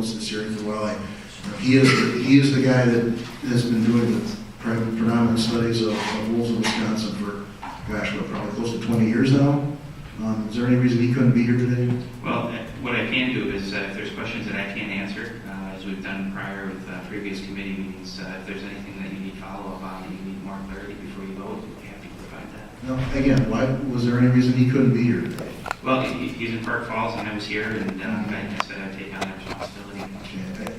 notes this year for a while. He is the guy that has been doing the predominant studies of wolves in Wisconsin for, gosh, probably close to 20 years now. Is there any reason he couldn't be here today? Well, what I can do is if there's questions that I can't answer, as we've done prior with previous committee meetings, if there's anything that you need follow-up on, you need more clarity before you vote, we'd be happy to provide that. No, again, why was there any reason he couldn't be here today? Well, he's in Park Falls and I was here, and I said I'd take on that responsibility. Okay.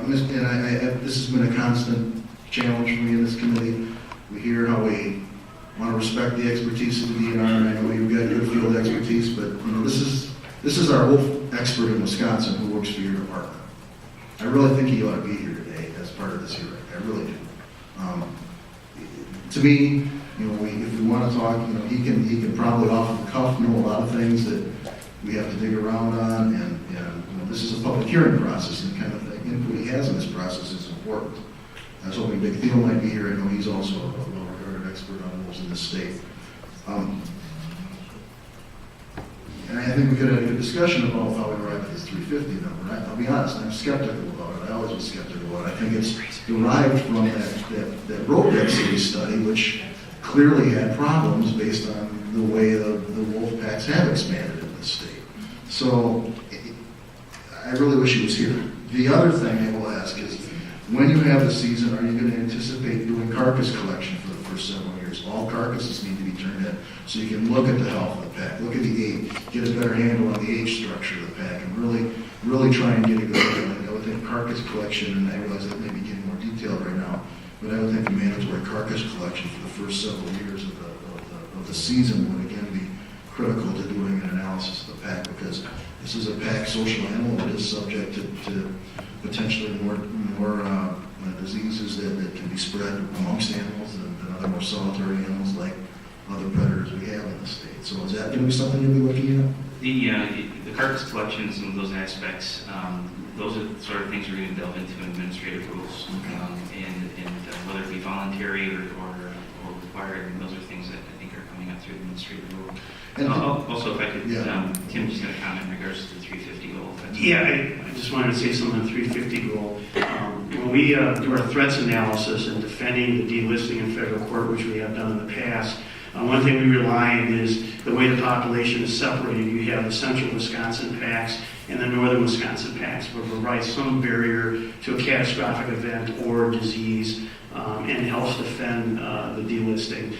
This has been a constant challenge for me in this committee. We hear how we want to respect the expertise of the DNR, and I know you've got good field expertise, but this is our wolf expert in Wisconsin who works for your department. I really think he ought to be here today as part of this hearing. I really do. To me, if we want to talk, he can probably off the cuff know a lot of things that we have to dig around on, and this is a public hearing process, and the kind of input he has in this process is important. I was hoping Big Theo might be here. I know he's also a well-regarded expert on wolves in this state. And I think we could have a good discussion about how we arrived at this 350 number. I'll be honest, I'm skeptical about it. I always was skeptical about it. I think it's derived from that road density study, which clearly had problems based on the way the wolf packs have expanded in this state. So I really wish he was here. The other thing I will ask is, when you have the season, are you going to anticipate doing carcass collection for the first several years? All carcasses need to be turned in so you can look at the health of the pack, look at the age, get a better handle on the age structure of the pack, and really try and get a good feeling. I would think carcass collection, and I realize that may be getting more detailed right now, but I would think the mandatory carcass collection for the first several years of the season would again be critical to doing an analysis of the pack, because this is a pack social animal that is subject to potentially more diseases that can be spread amongst animals than other more solitary animals like other predators we have in the state. So is that going to be something you'll be looking at? The carcass collection, some of those aspects, those are the sort of things we're going to delve into in administrative rules, and whether it be voluntary or required, and those are things that I think are coming up through the administrative rule. And also, if I could, Tim just going to comment in regards to the 350 goal. Yeah, I just wanted to say something on the 350 goal. When we do our threats analysis and defending the delisting in federal court, which we have done in the past, one thing we rely on is the way the population is separated. You have the central Wisconsin packs and the northern Wisconsin packs, which provide some barrier to a catastrophic event or disease, and helps defend the delisting.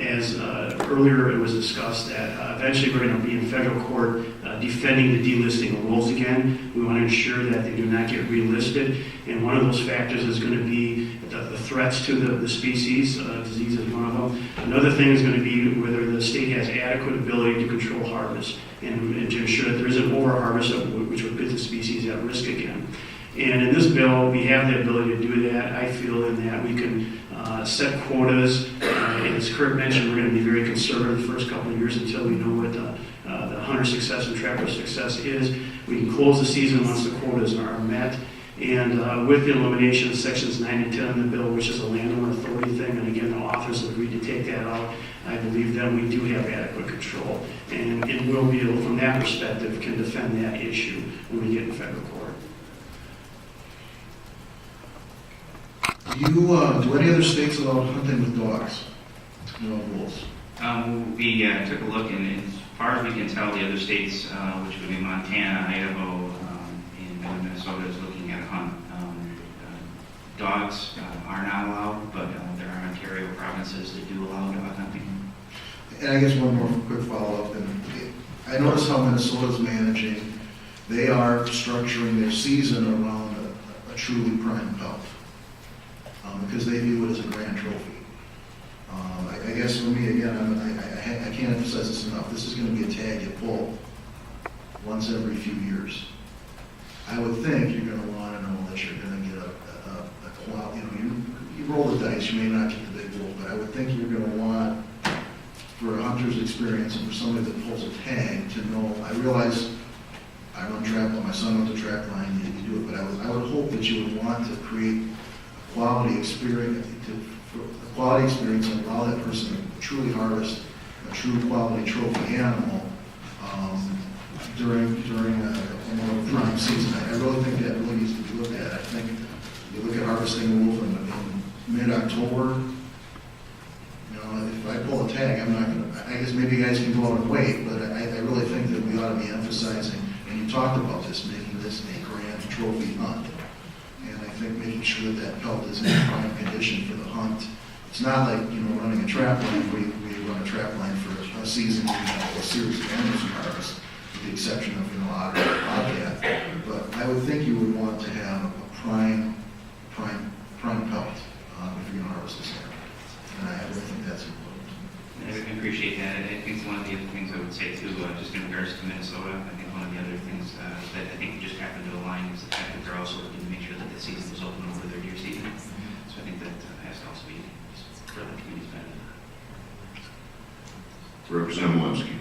As earlier it was discussed that eventually we're going to be in federal court defending the delisting of wolves again. We want to ensure that they do not get relisted, and one of those factors is going to be the threats to the species. Disease is one of them. Another thing is going to be whether the state has adequate ability to control harvest and to ensure that there isn't over-harvest, which would put the species at risk again. And in this bill, we have the ability to do that. I feel in that we can set quotas. And as Kurt mentioned, we're going to be very conservative the first couple of years until we know what the hunter success and trapper success is. We can close the season once the quotas are met. And with the elimination of sections 9 and 10 in the bill, which is a landowner authority thing, and again, the authors have agreed to take that out, I believe that we do have adequate control. And we'll be able, from that perspective, can defend that issue when we get in federal court. Do any other states allow hunting with dogs? No wolves. We took a look, and as far as we can tell, the other states, which would be Montana, Idaho, and Minnesota, is looking at a hunt. Dogs are not allowed, but there are Ontario provinces that do allow dog hunting. And I guess one more quick follow-up. And I notice how Minnesota's managing. They are structuring their season around a truly prime pelt, because they view it as a grand trophy. I guess for me, again, I can't emphasize this enough. This is going to be a tag you pull once every few years. I would think you're going to want to know that you're going to get a quality. You roll the dice. You may not get the big wolf, but I would think you're going to want, for a hunter's experience and for somebody that pulls a tag, to know. I realize I run trap line. My son runs a trap line. You do it, but I would hope that you would want to create quality experience, and allow that person to truly harvest a true quality trophy animal during a more prime season. I really think that really needs to be looked at. I think you look at harvesting wolf in mid-October, you know, if I pull a tag, I'm not gonna, I guess maybe you guys can go out and wait, but I really think that we ought to be emphasizing, and you talked about this, making this a grand trophy hunt. And I think making sure that pelt is in prime condition for the hunt. It's not like, you know, running a trap line where we run a trap line for a season, you know, a series of animals you harvest, with the exception of, you know, otter or bobcat. But I would think you would want to have a prime pelt if you're going to harvest this animal. And I really think that's important. I appreciate that. I think it's one of the other things I would say too, just in regards to Minnesota, I think one of the other things that I think just happened to align is the fact that they're also looking to make sure that the season was open over their deer season. So I think that has to also be for the community's benefit. Representative Walensky.